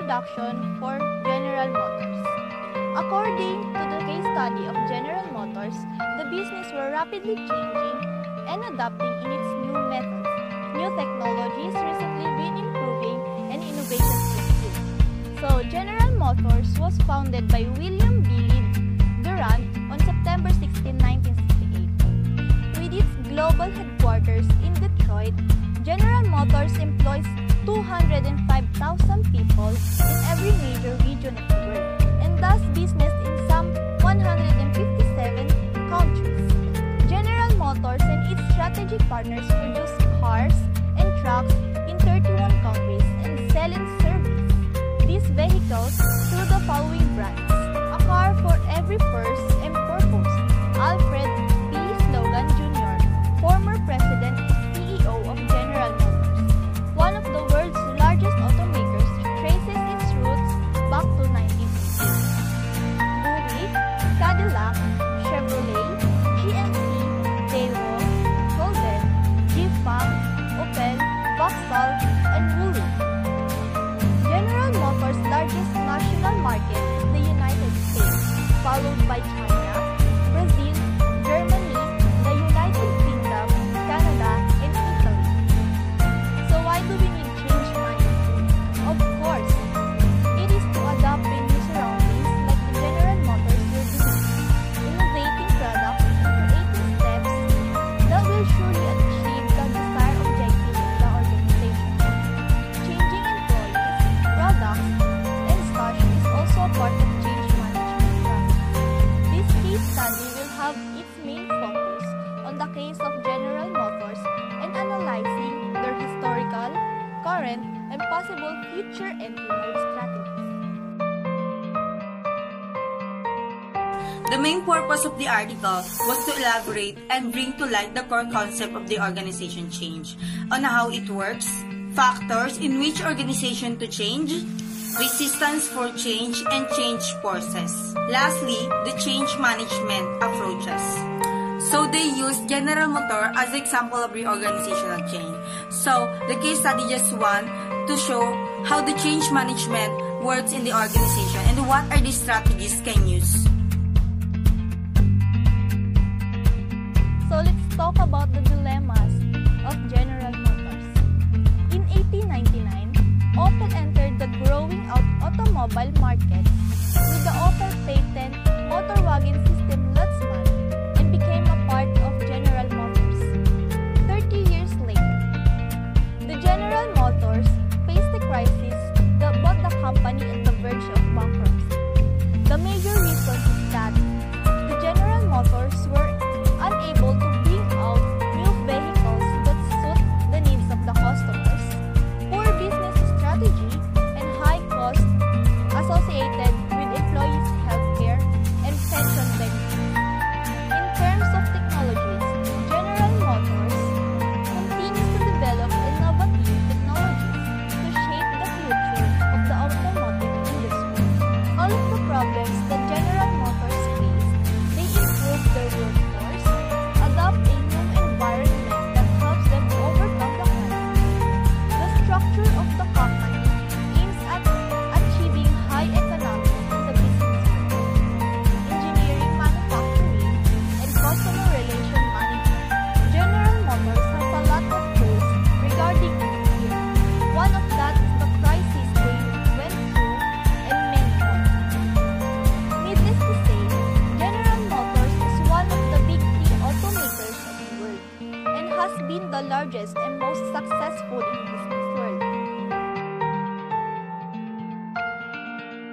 introduction for General Motors. According to the case study of General Motors, the business were rapidly changing and adapting in its new methods. New technologies recently been improving and innovations pursued. So, General Motors was founded by William B. Durant on September 16, 1968. With its global headquarters in Detroit, General Motors employs 205,000 people in every major region of the world and does business in some 157 countries. General Motors and its strategic partners produce cars and trucks in 31 countries and sell and service these vehicles through the following brands: a car for every purse and purpose. Alfred P. Slogan Jr., former president and CEO of General Motors, one of the world's largest automakers, traces its roots back to 1980. Buick, Cadillac, Chevrolet, GMC, Daewoo, Holden, Jeep-Fam, Opel, Vauxhall, and Woolworth. General Motors' largest national market is the United States, followed by China, Brazil, Germany, the United Kingdom, Canada, and Italy. So why do we need change management? Of course, it is to adapt to new surroundings like the General Motors will do, innovating products and creating steps that will surely achieve the desired objectives of the organization. Changing employees, products, and such is also a part of change management process. This case study will have its main focus on the case of General Motors and analyzing their historical, current, and possible future entry mode strategies. The main purpose of the article was to elaborate and bring to light the core concept of the organization change, on how it works, factors in which organization to change, resistance for change, and change forces. Lastly, the change management approaches. So they used General Motors as an example of reorganizational change. So the case study just want to show how the change management works in the organization and what are the strategies can use. So let's talk about the dilemmas of General Motors. In 1899, Opel entered the growing automobile market with the Opel patent Motorwagen System Lutzmann and became a part of General Motors. 30 years later, the General Motors faced a crisis that brought the company at the verge of bankruptcy. The major reason is that the General Motors were unable to bring out new vehicles that suit the needs of the customers, poor business strategy, and high costs associated with employees' healthcare and pension benefits. In terms of technologies, General Motors continues to develop innovative technologies to shape the future of the automotive industry. All of the problems that General Motors face, they improve their workforce, adopt a new environment that helps them to overcome the crisis. The structure of the company aims at achieving high economics in the business world. Engineering, manufacturing, and customer relation management. General Motors has a lot of tools regarding its field. One of that is the crisis they went through and many more. Needless to say, General Motors is one of the big three automakers of the world and has been the largest and most successful in the business world.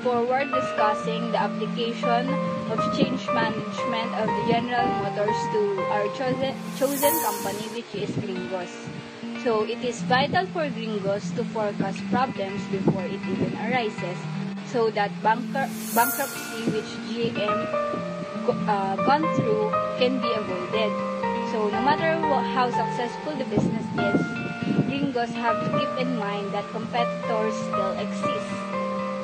Forward discussing the application of change management of the General Motors to our chosen company, which is Gringos. So it is vital for Gringos to forecast problems before it even arises, so that bankruptcy which GM gone through can be avoided. So no matter how successful the business is, Gringos have to keep in mind that competitors still exist.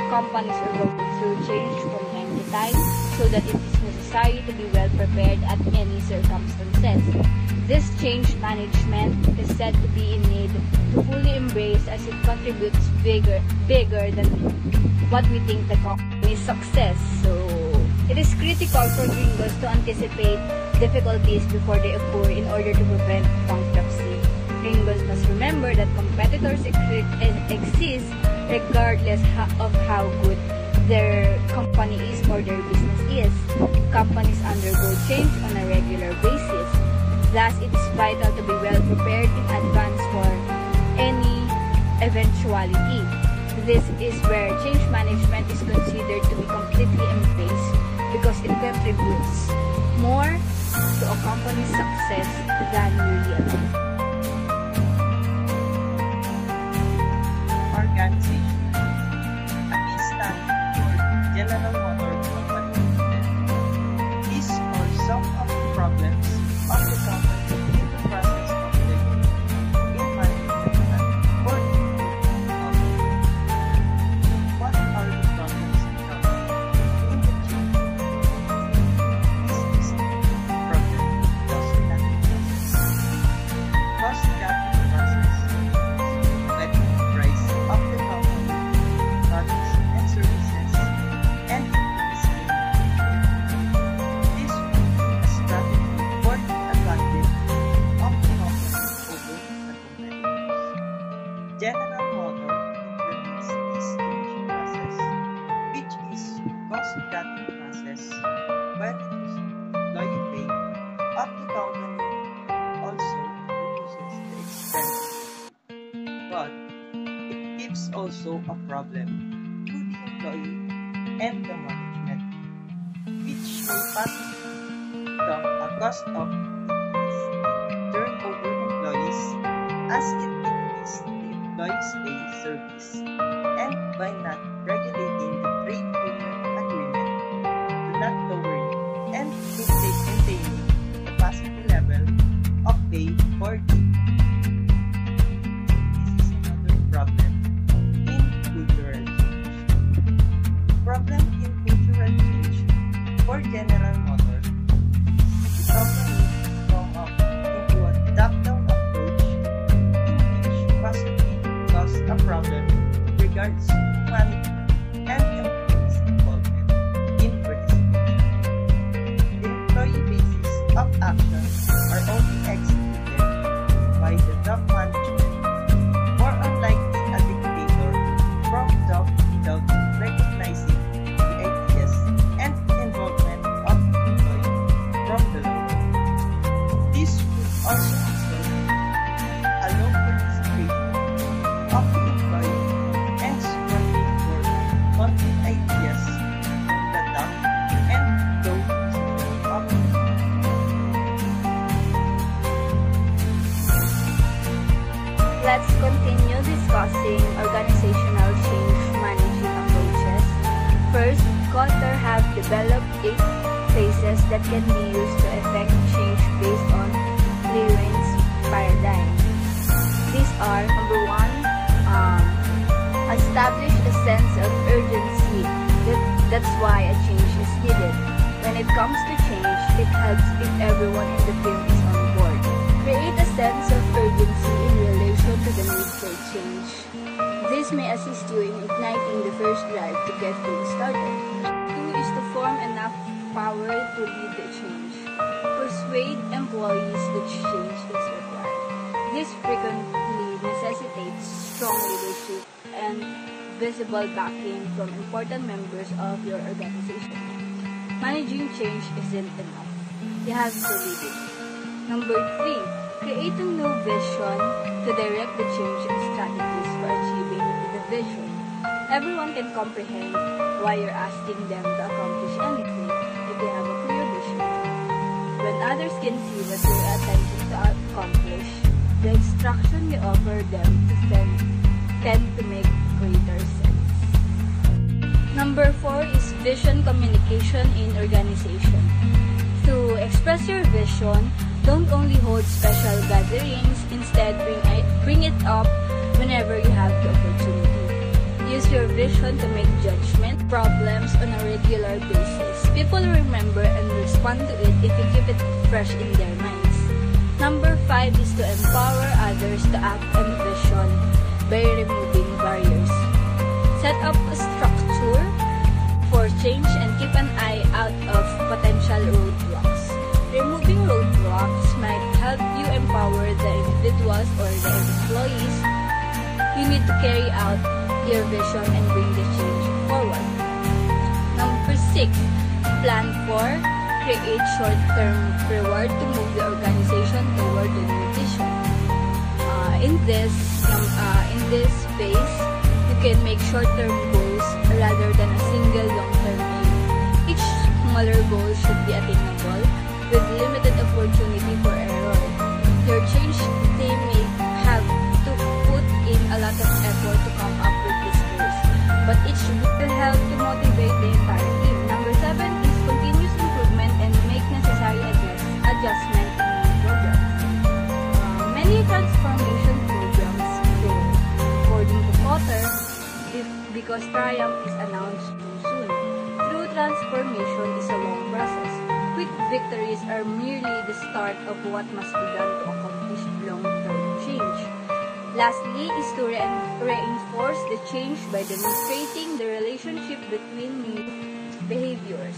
Companies are going through change from time to time, so that it is necessary necessary to be well prepared at any circumstances. This change management is said to be in need to fully embrace as it contributes bigger than what we think the company's success. So, it is critical for gringos to anticipate difficulties before they occur in order to prevent bankruptcy. Gringos must remember that competitors exist regardless of how good their company is or their business is. Companies undergo change on a regular basis. Thus, it is vital to be well prepared in advance for any eventuality. This is where change management is considered to be completely embraced because it contributes more to a company's success than we realize. Organization. A key stand for General Motors Company Limited is or some of the problems of the company in the process of development in management and coordinating of what are the problems in the company in the change. This is the problem cost-cutting process. Cost-cutting process like the price of the company, products and services, and increasing. This will be a strategy for the advantage of the company over the competitors. General Motors implements this change process, which is cost-cutting process, by reducing employee pay of the company, also reduces the expenses. But it gives also a problem to the employee and the management, which may possibly become a cost of increased turnover employees as it decreases the employees' pay service, and by not regulating the trade union agreement to not lowering and maintaining the capacity level of pay for the this is another problem in cultural change. Problem in cultural change for General Motors. The company come up into a top-down approach in which possibly cause a problem in regards to quality and employees' involvement in participation. The employee basis of actions are only executed by the top management, more unlikely a dictator from top without recognizing the ideas and involvement of the employee from the lower. This would also result in a low participation of the employee and struggling for conflict ideas from the top and low position of the Let's continue discussing organizational change managing approaches. First, Kotter have developed 8 phases that can be used to effect change based on Lewin's paradigm. These are, number 1, establish a sense of urgency. That's why a change is needed. When it comes to change, it helps if everyone in the firm is on board. Create a sense of urgency in relation to the need for change. This may assist you in igniting the first drive to get things started. 2 is to form enough power to lead the change. Persuade employees that change is required. This frequently necessitates strong leadership and visible backing from important members of your organization. Managing change isn't enough. You have to lead it. Number 3, create a new vision to direct the change and strategies for achieving the vision. Everyone can comprehend why you're asking them to accomplish anything if they have a clear vision. When others can see what you're attempting to accomplish, the instruction you offer them tend to make greater sense. Number 4 is vision communication in organization. To express your vision, don't only hold special gatherings, instead bring it up whenever you have the opportunity. Use your vision to make judgment problems on a regular basis. People remember and respond to it if you keep it fresh in their minds. Number 5 is to empower others to act on vision by removing barriers. Set up a structure for change and keep an eye out of potential roadblocks. Removing roadblocks might help you empower the individuals or the employees you need to carry out your vision and bring the change forward. Number 6, plan for, create short-term reward to move the organization toward the new vision. In this phase, you can make short-term goals rather than a single long-term aim. Each smaller goal should be attainable with limited opportunity for error. Your change team may have to put in a lot of effort to come up with these goals, but each will help to motivate the entire team. Number 7 is continuous improvement and make necessary adjustment in programs. Many transformation programs fail, according to Potter, because triumph is announced too soon. True transformation is a long process. Quick victories are merely the start of what must be done to accomplish long-term change. Lastly is to reinforce the change by demonstrating the relationship between new behaviors.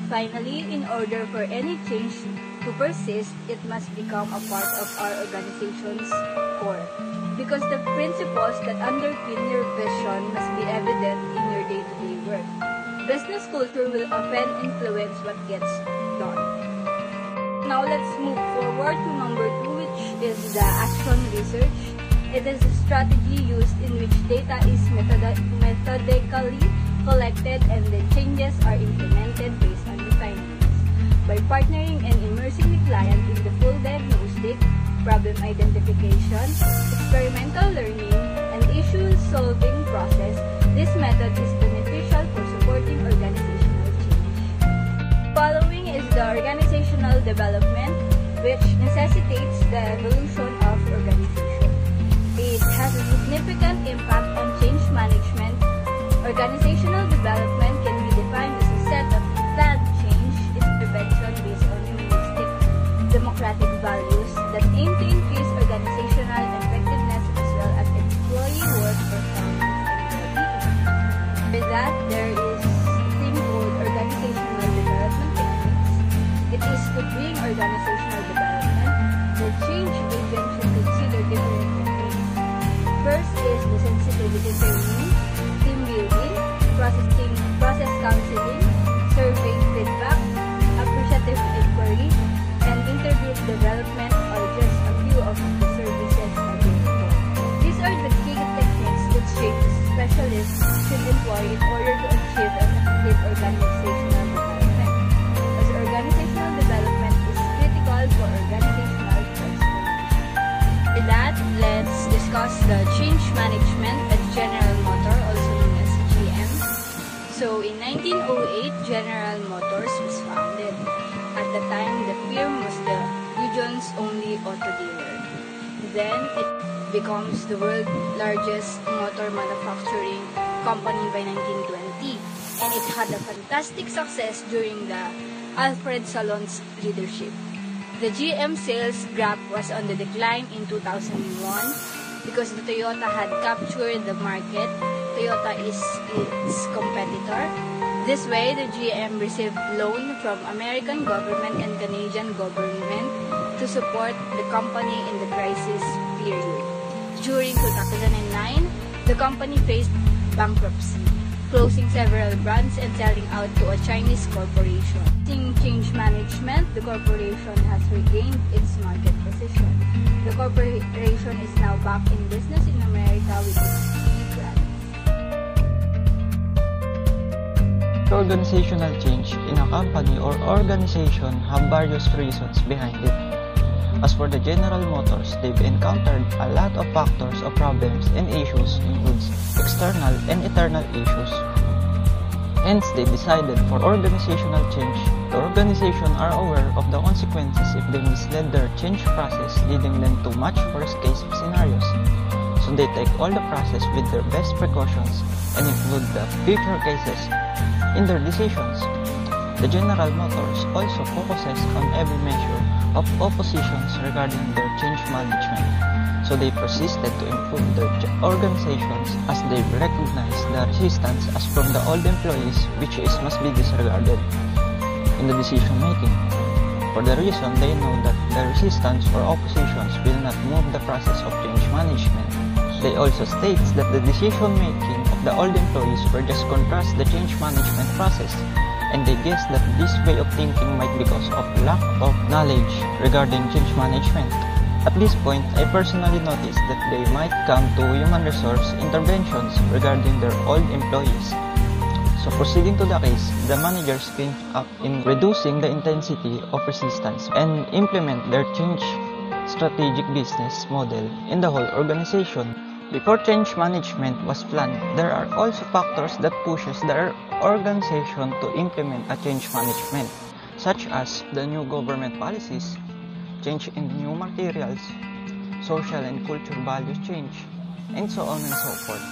Finally, in order for any change to persist, it must become a part of our organization's core. Because the principles that underpin your vision must be evident in your day-to-day work. Business culture will often influence what gets done. Now let's move forward to number 2, which is the action research. It is a strategy used in which data is methodically collected and the changes are implemented based on the findings. By partnering and immersing the client in the full diagnostic, problem identification, experimental learning, and issue-solving process, this method is beneficial for supporting organizational change. Following is the organizational development, which necessitates the evolution of organization. It has a significant impact on change management. Organizational development can be defined as a set of planned change intervention based on humanistic, democratic values that aim to increase organizational effectiveness as well as employee work performance and well-being. With that, there is a thing called organizational development techniques. It is to bring organizational development. The change agent should consider different techniques. First is the sensitivity training, team building, process counseling, survey feedback, appreciative inquiry, and intergroup development are just a few of the services available. These are the key techniques that specialists should employ in order to achieve effective organizational development, as organizational development is critical for organizational transformation. With that, let's discuss the change management at General Motors, also known as GM. So, in 1908, General Motors was founded. At the time, the firm was the region's only auto dealer. Then, it becomes the world's largest motor manufacturing company by 1920. And it had a fantastic success during the Alfred Salon's leadership. The GM sales graph was on the decline in 2001 because the Toyota had captured the market. Toyota is its competitor. This way, the GM received loan from American government and Canadian government to support the company in the crisis period. During 2009, the company faced bankruptcy, closing several brands and selling out to a Chinese corporation. In change management, the corporation has regained its market position. The corporation is now back in business in America with its key brands. Organizational change in a company or organization have various reasons behind it. As for the General Motors, they've encountered a lot of factors or problems and issues includes external and internal issues. Hence, they decided for organizational change. The organization are aware of the consequences if they misled their change process, leading them to much worse case scenarios. So so they take all the process with their best precautions and include the future cases in their decisions. The General Motors also focuses on every measure of oppositions regarding their change management, so they persisted to improve their organizations as they recognized the resistance as from the old employees, which must be disregarded in the decision making. For the reason they know that the resistance or oppositions will not move the process of change management. They also states that the decision making of the old employees were just contrast the change management process, and they guess that this way of thinking might be because of lack of knowledge regarding change management. At this point, I personally noticed that they might come to human resource interventions regarding their old employees. So proceeding to the case, the managers came up in reducing the intensity of resistance and implement their change strategic business model in the whole organization. Before change management was planned, there are also factors that pushes the organization to implement a change management, such as the new government policies, change in new materials, social and cultural values change, and so on and so forth.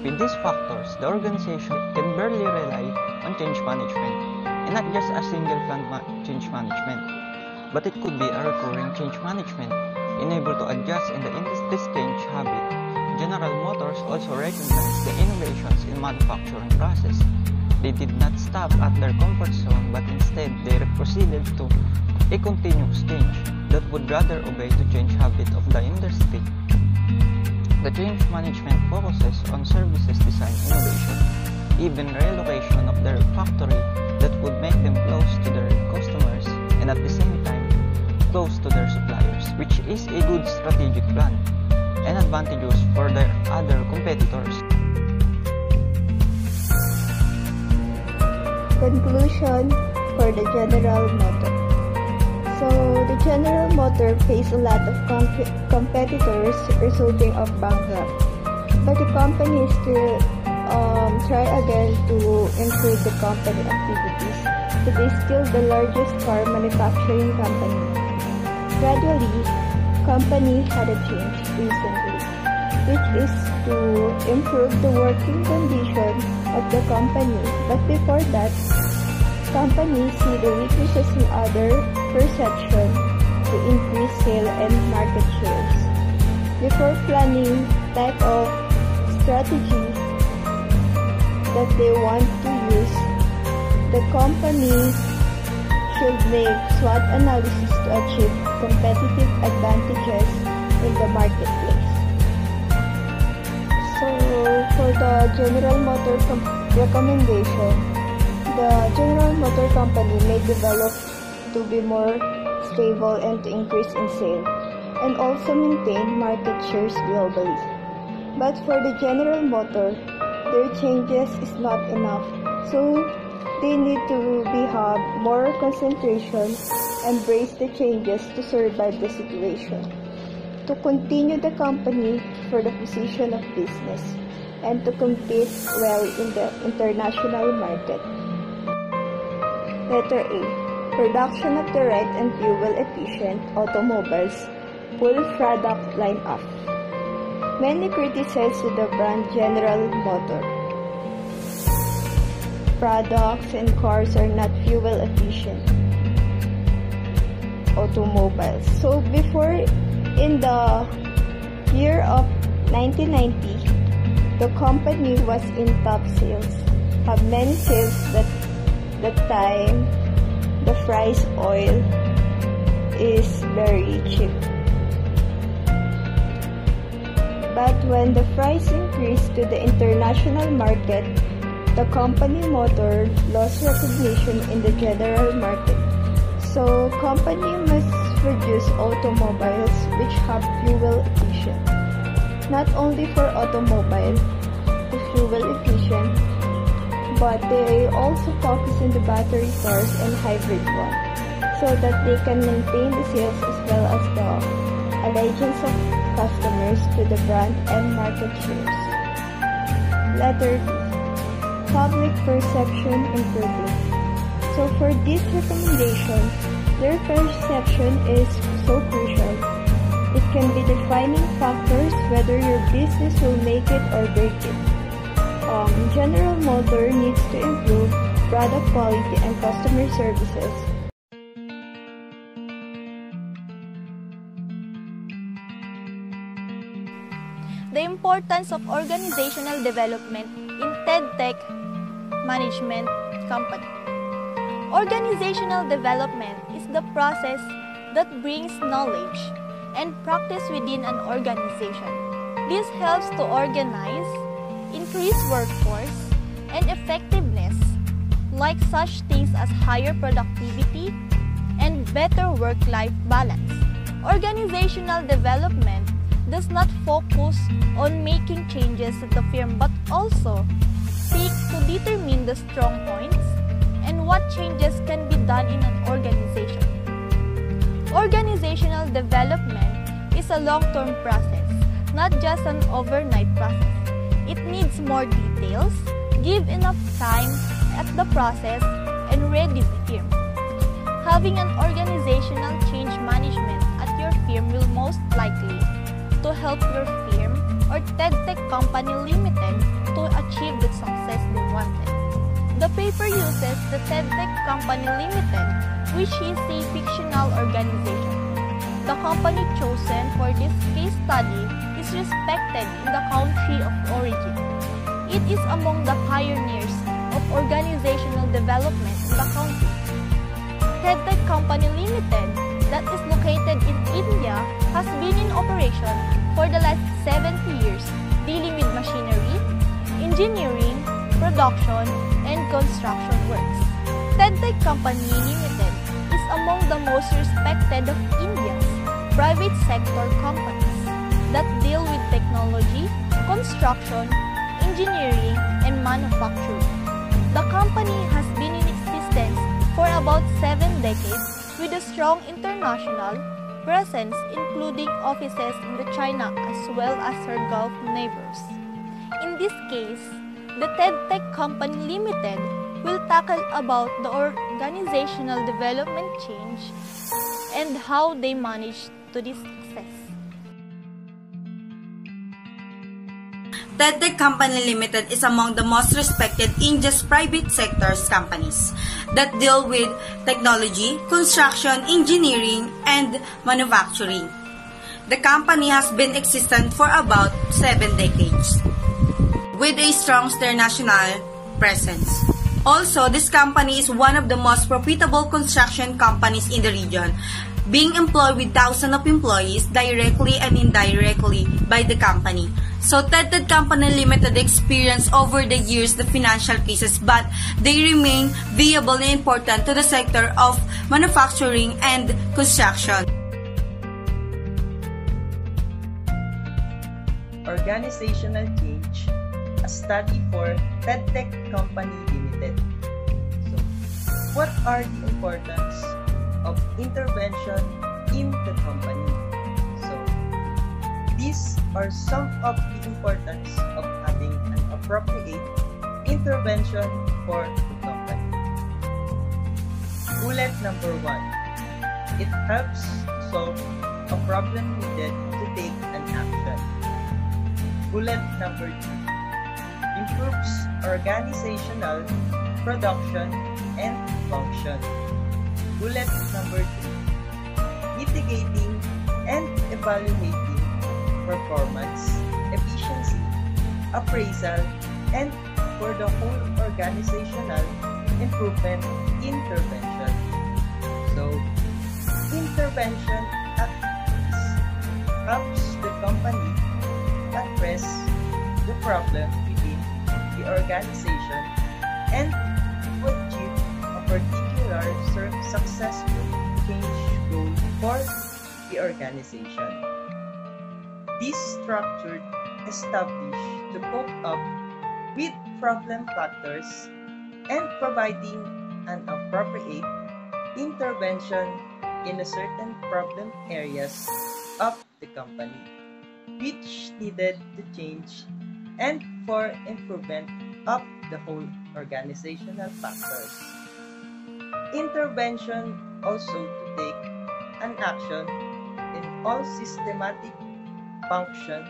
With these factors, the organization can barely rely on change management, and not just a single planned change management, but it could be a recurring change management, unable to adjust in the industry's change habit. General Motors also recognized the innovations in manufacturing process. They did not stop at their comfort zone, but instead they proceeded to a continuous change that would rather obey the change habit of the industry. The change management focuses on services design innovation, even relocation of their factory that would make them close to their customers and at the same time close to their suppliers, which is a good strategic plan and advantageous for their other competitors. Conclusion for the General Motor. So, the General Motor faced a lot of competitors resulting of bankrupt. But the company still try again to improve the company activities. It is still the largest car manufacturing company. Gradually, company had a change recently, which is to improve the working condition of the company. But before that, companies see the weaknesses in other perception to increase sale and market shares. Before planning type of strategy that they want to use, the company should make SWOT analysis to achieve competitive advantages in the marketplace. So, for the General Motor recommendation, the General Motor Company may develop to be more stable and to increase in sale, and also maintain market shares globally. But for the General Motor, their changes is not enough, so they need to have more concentration, embrace the changes to survive the situation, to continue the company for the position of business, and to compete well in the international market. Letter A. Production of the right and fuel-efficient automobiles, full product line-up. Many criticize the brand General Motor. Products and cars are not fuel-efficient automobiles. So before, in the year of 1990, the company was in top sales, have many sales that time the price oil is very cheap. But when the price increased to the international market, the company motor lost recognition in the general market. So company must produce automobiles which have fuel efficient. Not only for automobile to fuel efficient, but they also focus on the battery cars and hybrid one, so that they can maintain the sales as well as the allegiance of customers to the brand and market shares. Letter B. Public perception improving. So for this recommendation, their perception is so crucial. It can be defining factors whether your business will make it or break it. General Motors needs to improve product quality and customer services. The importance of organizational development in Tedtec Management Company. Organizational development is the process that brings knowledge and practice within an organization. This helps to organize, increase workforce, and effectiveness, like such things as higher productivity and better work-life balance. Organizational development does not focus on making changes at the firm but also seeks to determine the strong points and what changes can be done in an organization. Organizational development is a long-term process, not just an overnight process. It needs more details, give enough time at the process, and ready the firm. Having an organizational change management at your firm will most likely to help your firm or Tedtec Company Limited to achieve the success they wanted. The paper uses the Tedtec Company Limited, which is a fictional organization. The company chosen for this case study is respected in the country of origin. It is among the pioneers of organizational development in the country. Tedtec Company Limited, that is located in India, has been in operation for the last 70 years, dealing with machinery, engineering, production, and construction works. Tedtec Company Limited is among the most respected of India's private sector companies that deal with technology, construction, engineering, and manufacturing. The company has been in existence for about 7 decades with a strong international presence, including offices in the China as well as her Gulf neighbors. In this case, the Tedtec Company Limited will tackle about the organizational development change and how they manage to this success. Tedtec Company Limited is among the most respected India's private sector's companies that deal with technology, construction, engineering, and manufacturing. The company has been existent for about 7 decades, with a strong international presence. Also, this company is one of the most profitable construction companies in the region, being employed with thousands of employees directly and indirectly by the company. So, Tedtec Company Limited experienced over the years the financial cases, but they remain viable and important to the sector of manufacturing and construction. Organizational change, a study for Tedtec Company Limited. So, what are the importance of intervention in the company? So, these are some of the importance of having an appropriate intervention for the company. Bullet number 1. It helps solve a problem needed to take an action. Bullet number 2. Improves organizational production and function. Bullet number 3. Mitigating and evaluating performance, efficiency, appraisal, and for the whole organizational improvement intervention. So, intervention activities helps the company address the problem within the organization and to achieve a particular successful change goal for the organization. This structure established to cope up with problem factors and providing an appropriate intervention in a certain problem areas of the company, which needed to change and for improvement of the whole organizational factors. Intervention also to take an action in all systematic function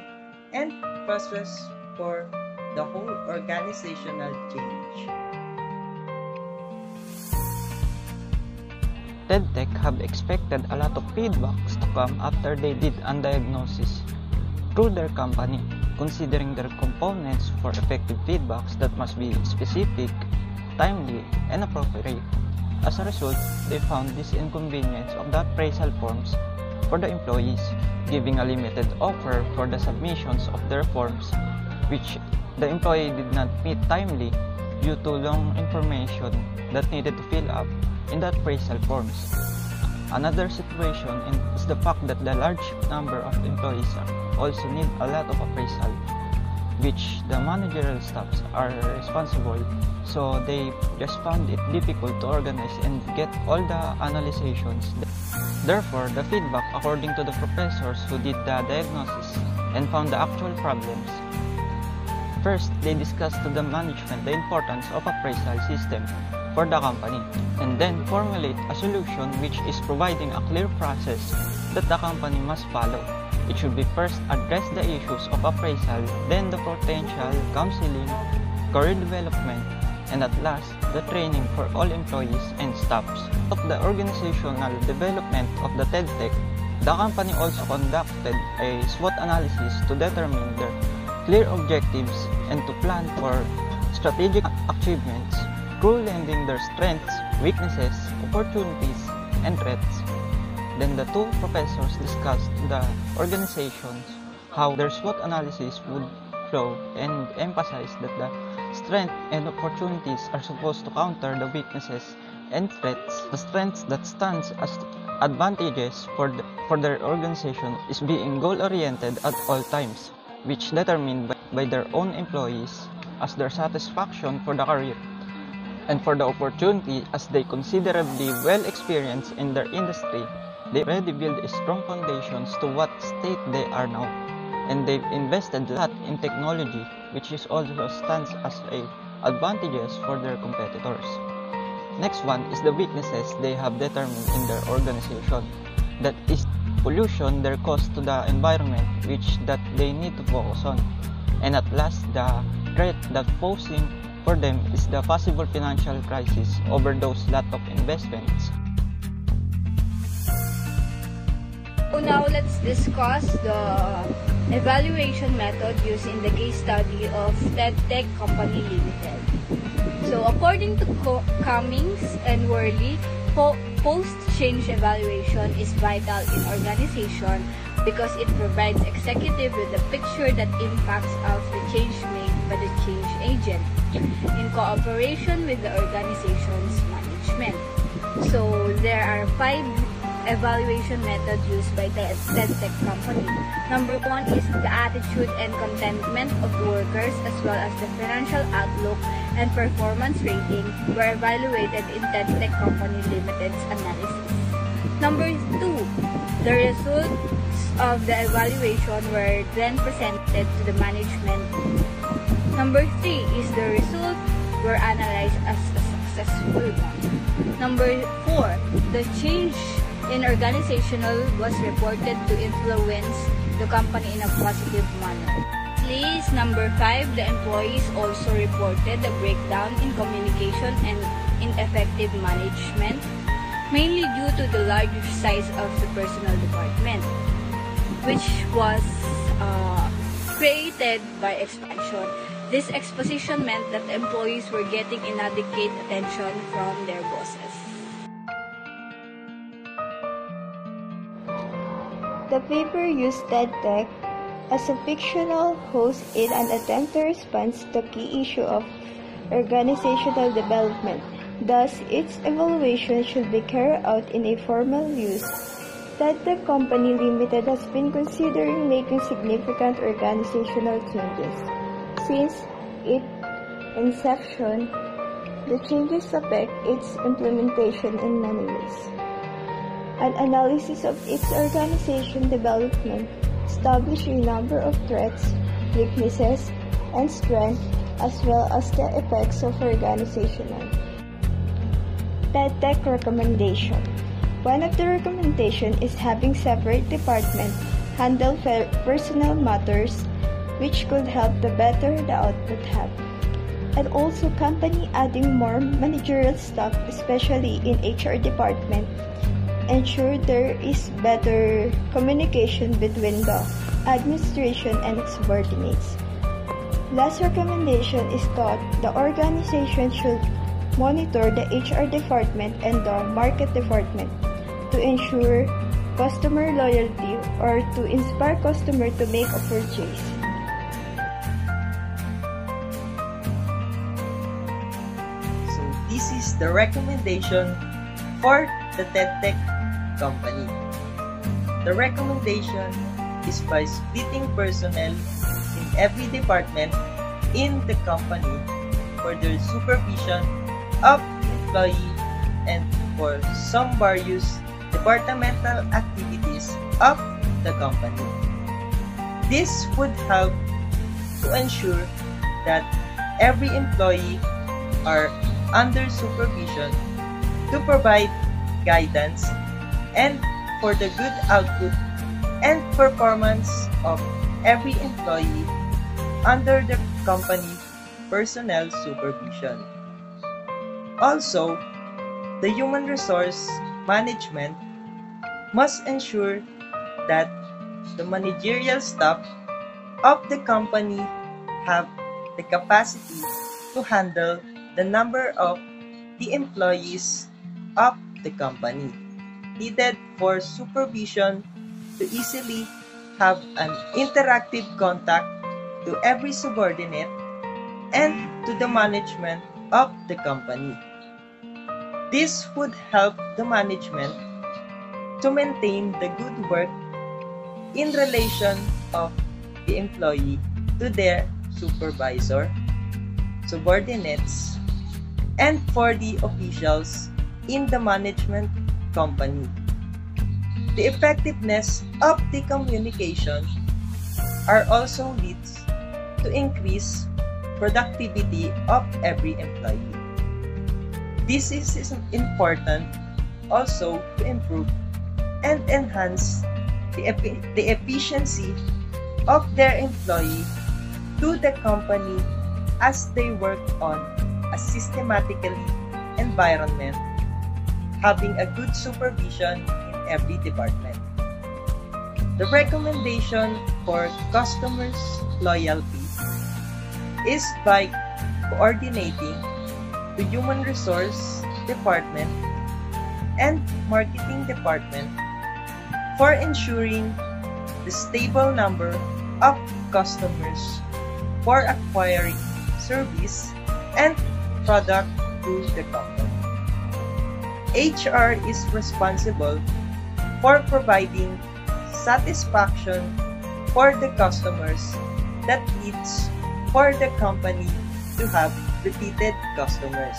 and process for the whole organizational change. Tedtec have expected a lot of feedbacks to come after they did a diagnosis through their company, considering their components for effective feedbacks that must be specific, timely, and appropriate. As a result, they found this inconvenience of the appraisal forms for the employees, giving a limited offer for the submissions of their forms, which the employee did not meet timely due to long information that needed to fill up in the appraisal forms. Another situation is the fact that the large number of employees also need a lot of appraisal, which the managerial staffs are responsible, so they just found it difficult to organize and get all the analyzations. Therefore, the feedback according to the professors who did the diagnosis and found the actual problems. First, they discussed to the management the importance of appraisal system for the company, and then formulate a solution which is providing a clear process that the company must follow. It should be first address the issues of appraisal, then the potential counseling, career development, and at last, the training for all employees and staffs. Of the organizational development of the Tedtec, the company also conducted a SWOT analysis to determine their clear objectives and to plan for strategic achievements through lending their strengths, weaknesses, opportunities, and threats. Then the two professors discussed the organizations, how their SWOT analysis would flow, and emphasized that the strengths and opportunities are supposed to counter the weaknesses and threats. The strengths that stands as advantages for their organization is being goal-oriented at all times, which determined by their own employees as their satisfaction for the career, and for the opportunity as they considerably well experienced in their industry. They already built strong foundations to what state they are now, and they've invested a lot in technology, which is also stands as a advantages for their competitors. Next one is the weaknesses they have determined in their organization. That is pollution, their cost to the environment, which that they need to focus on. And at last, the threat that posing for them is the possible financial crisis over those lot of investments. So now let's discuss the evaluation method used in the case study of Tedtec Company Limited. So according to Cummings and Worley, post-change evaluation is vital in organization because it provides executive with a picture that impacts of the change made by the change agent in cooperation with the organization's management. So there are 5 evaluation methods used by the Tedtec company. Number 1 is the attitude and contentment of workers as well as the financial outlook and performance rating were evaluated in Tedtec Company Limited's analysis. Number 2, the results of the evaluation were then presented to the management. Number 3 is the results were analyzed as a successful one. Number 4, the change in organizational was reported to influence the company in a positive manner. Lastly, number 5, the employees also reported a breakdown in communication and ineffective management, mainly due to the large size of the personnel department, which was created by expansion. This exposition meant that the employees were getting inadequate attention from their bosses. The paper used Tedtec as a fictional host in an attempt to respond to the key issue of organizational development. Thus, its evaluation should be carried out in a formal use. Tedtec Company Limited has been considering making significant organizational changes. Since its inception, the changes affect its implementation in many ways. An analysis of its organization development established a number of threats, weaknesses, and strengths, as well as the effects of organizational. Tedtec recommendation. One of the recommendations is having separate departments handle personal matters, which could help the better the output have. And also company adding more managerial staff, especially in HR department, ensure there is better communication between the administration and its subordinates. Last recommendation is that the organization should monitor the HR department and the market department to ensure customer loyalty or to inspire customer to make a purchase. So this is the recommendation for the Tedtec company. The recommendation is by splitting personnel in every department in the company for their supervision of employee and for some various departmental activities of the company. This would help to ensure that every employee are under supervision to provide guidance and for the good output and performance of every employee under the company personnel supervision. Also, the human resource management must ensure that the managerial staff of the company have the capacity to handle the number of the employees of the company needed for supervision to easily have an interactive contact to every subordinate and to the management of the company. This would help the management to maintain the good work in relation of the employee to their supervisor, subordinates, and for the officials in the management company. The effectiveness of the communication are also leads to increase productivity of every employee. This is important also to improve and enhance the efficiency of their employee to the company as they work on a systematically environment, having a good supervision in every department. The recommendation for customers' loyalty is by coordinating the human resource department and marketing department for ensuring the stable number of customers for acquiring service and product to the company. HR is responsible for providing satisfaction for the customers that leads for the company to have repeated customers.